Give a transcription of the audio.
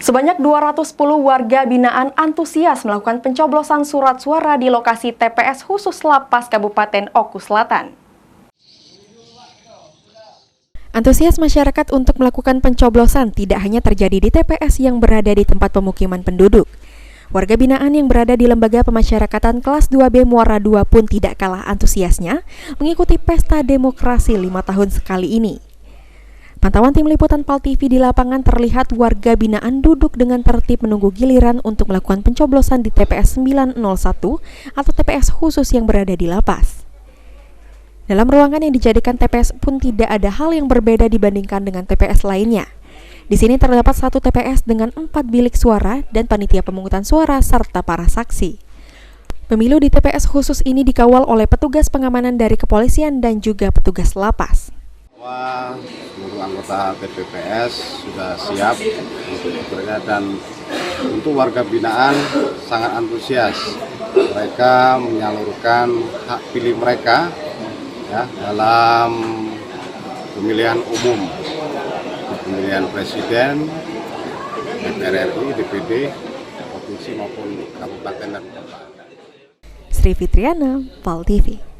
Sebanyak 210 warga binaan antusias melakukan pencoblosan surat suara di lokasi TPS khusus Lapas Kabupaten Oku Selatan. Antusias masyarakat untuk melakukan pencoblosan tidak hanya terjadi di TPS yang berada di tempat pemukiman penduduk. Warga binaan yang berada di Lembaga Pemasyarakatan Kelas 2B Muara II pun tidak kalah antusiasnya mengikuti pesta demokrasi 5 tahun sekali ini. Pantauan tim liputan PAL TV di lapangan terlihat warga binaan duduk dengan tertib menunggu giliran untuk melakukan pencoblosan di TPS 901 atau TPS khusus yang berada di lapas. Dalam ruangan yang dijadikan TPS pun tidak ada hal yang berbeda dibandingkan dengan TPS lainnya. Di sini terdapat satu TPS dengan 4 bilik suara dan panitia pemungutan suara serta para saksi. Pemilu di TPS khusus ini dikawal oleh petugas pengamanan dari kepolisian dan juga petugas lapas. Seluruh anggota TPPS sudah siap untuk bekerja dan untuk warga binaan sangat antusias. Mereka menyalurkan hak pilih mereka ya, dalam pemilihan umum, pemilihan presiden, DPR RI, DPD, provinsi maupun kabupaten dan kota. Sri Fitriana, PAL TV.